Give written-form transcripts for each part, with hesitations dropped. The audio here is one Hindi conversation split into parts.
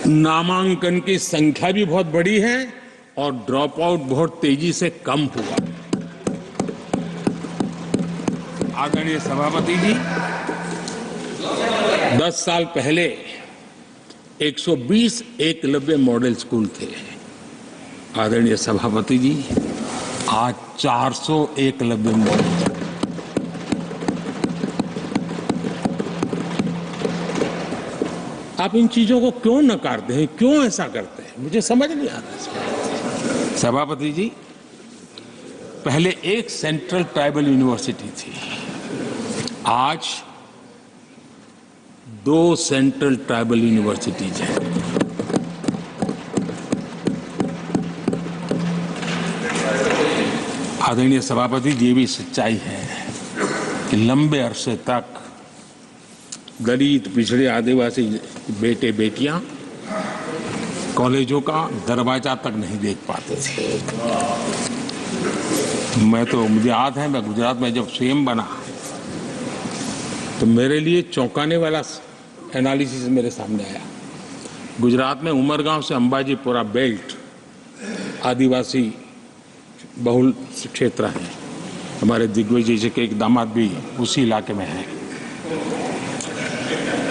नामांकन की संख्या भी बहुत बड़ी है और ड्रॉप आउट बहुत तेजी से कम हुआ। आदरणीय सभापति जी, 10 साल पहले 120 एकलव्य मॉडल स्कूल थे। आदरणीय सभापति जी, आज 400 एकलव्य मॉडल। आप इन चीजों को क्यों नकारते हैं, क्यों ऐसा करते हैं, मुझे समझ नहीं आ रहा। सभापति जी, पहले एक सेंट्रल ट्राइबल यूनिवर्सिटी थी, आज 2 सेंट्रल ट्राइबल यूनिवर्सिटीज हैं। आदरणीय सभापति जी, ये भी सच्चाई है कि लंबे अरसे तक दलित, पिछड़े, आदिवासी बेटे बेटियां कॉलेजों का दरवाजा तक नहीं देख पाते थे। मुझे याद है, मैं गुजरात में जब सीएम बना तो मेरे लिए चौंकाने वाला एनालिसिस मेरे सामने आया। गुजरात में उमरगांव से अंबाजीपुरा बेल्ट आदिवासी बहुल क्षेत्र है। हमारे दिग्विजय जी के एक दामाद भी उसी इलाके में हैं।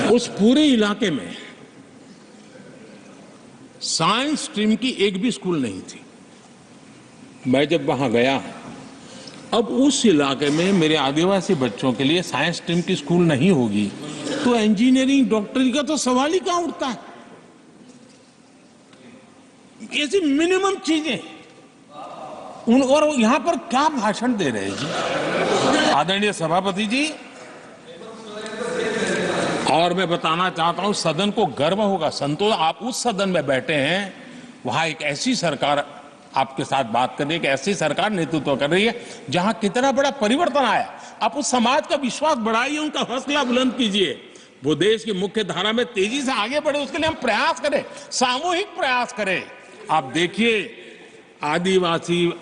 उस पूरे इलाके में साइंस स्ट्रीम की एक भी स्कूल नहीं थी। मैं जब वहां गया, अब उस इलाके में मेरे आदिवासी बच्चों के लिए साइंस स्ट्रीम की स्कूल नहीं होगी तो इंजीनियरिंग, डॉक्टरी का तो सवाल ही कहां उठता है। ऐसी मिनिमम चीजें और यहां पर क्या भाषण दे रहे हैं जी। आदरणीय सभापति जी, और मैं बताना चाहता हूं, सदन को गर्व होगा, संतोष, आप उस सदन में बैठे हैं, वहां एक ऐसी सरकार आपके साथ बात कर रही है, कि ऐसी सरकार नेतृत्व कर रही है जहां कितना बड़ा परिवर्तन आया। आप उस समाज का विश्वास बढ़ाइए, उनका हौसला बुलंद कीजिए, वो देश की मुख्य धारा में तेजी से आगे बढ़े, उसके लिए हम प्रयास करें, सामूहिक प्रयास करें। आप देखिए, आदिवासी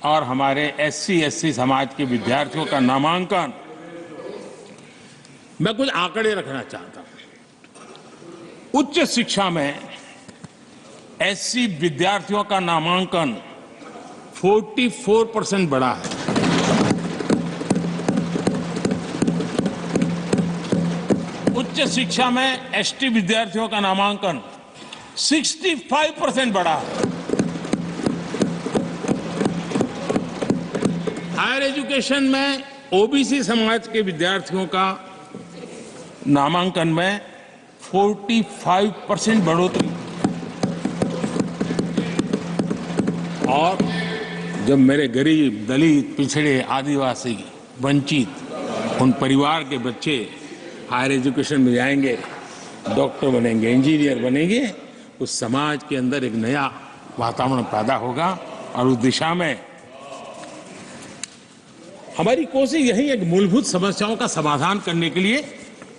और हमारे SC/ST समाज के विद्यार्थियों का नामांकन, मैं कुछ आंकड़े रखना चाहता हूं। उच्च शिक्षा में SC विद्यार्थियों का नामांकन 44% बढ़ा है। उच्च शिक्षा में ST विद्यार्थियों का नामांकन 65% बढ़ा है। हायर एजुकेशन में OBC समाज के विद्यार्थियों का नामांकन में 45% बढ़ोतरी। और जब मेरे गरीब, दलित, पिछड़े, आदिवासी, वंचित उन परिवार के बच्चे हायर एजुकेशन में जाएंगे, डॉक्टर बनेंगे, इंजीनियर बनेंगे, उस समाज के अंदर एक नया वातावरण पैदा होगा। और उस दिशा में हमारी कोशिश यही है कि मूलभूत समस्याओं का समाधान करने के लिए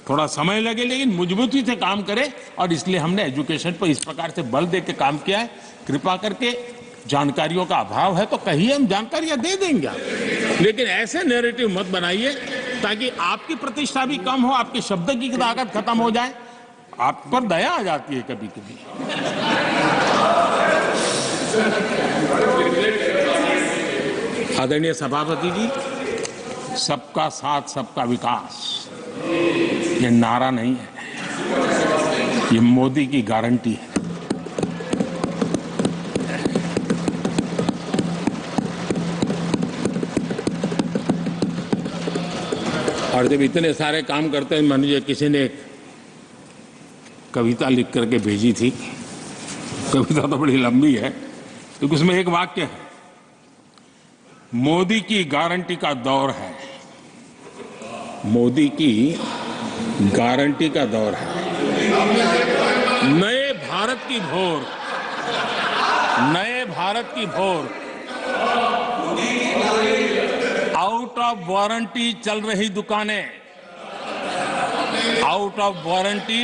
थोड़ा समय लगे, लेकिन मजबूती से काम करें। और इसलिए हमने एजुकेशन पर इस प्रकार से बल दे के काम किया है। कृपा करके, जानकारियों का अभाव है तो कहिए, हम जानकारियां दे देंगे, लेकिन ऐसे नैरेटिव मत बनाइए ताकि आपकी प्रतिष्ठा भी कम हो, आपके शब्द की ताकत खत्म हो जाए। आप पर दया आ जाती है कभी कभी। आदरणीय सभापति जी, सबका साथ सबका विकास ये नारा नहीं है, ये मोदी की गारंटी है। और जब इतने सारे काम करते हैं, मुझे किसी ने एक कविता लिख करके भेजी थी। कविता तो बड़ी लंबी है, तो उसमें एक वाक्य है, मोदी की गारंटी का दौर है, मोदी की गारंटी का दौर है। नए भारत की भोर, नए भारत की भोर, आउट ऑफ वारंटी चल रही दुकानें, आउट ऑफ वारंटी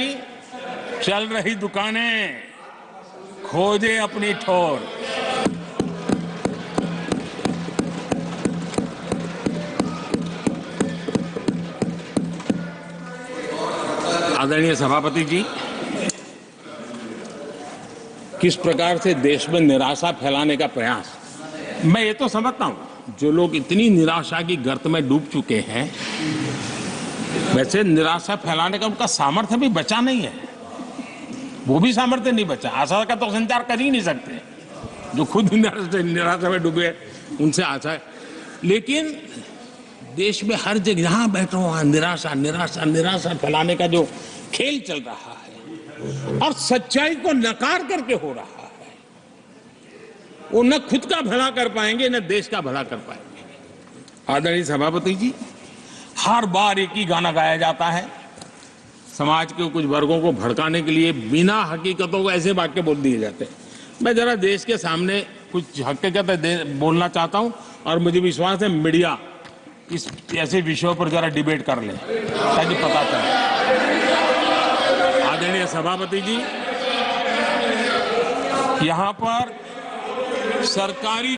चल रही दुकानें, खोजे अपनी ठोर। आदरणीय सभापति जी, किस प्रकार से देश में निराशा फैलाने का प्रयास। मैं ये तो समझता हूं जो लोग इतनी निराशा की गर्त में डूब चुके हैं, वैसे निराशा फैलाने का उनका सामर्थ्य भी बचा नहीं है, वो भी सामर्थ्य नहीं बचा। आशा का तो संचार कर ही नहीं सकते, जो खुद निराशा में डूबे उनसे आशा है। लेकिन देश में हर जगह जहां बैठो वहां निराशा निराशा निराशा फैलाने का जो खेल चल रहा है और सच्चाई को नकार करके हो रहा है, वो न खुद का भला कर पाएंगे न देश का भला कर पाएंगे। आदरणीय सभापति जी, हर बार एक ही गाना गाया जाता है, समाज के कुछ वर्गों को भड़काने के लिए बिना हकीकतों को ऐसे वाक्य बोल दिए जाते हैं। मैं जरा देश के सामने कुछ हकीकतें बोलना चाहता हूं और मुझे विश्वास है मीडिया इस ऐसे विषयों पर जरा डिबेट कर ले ताकि पता चले। आदरणीय सभापति जी, यहां पर सरकारी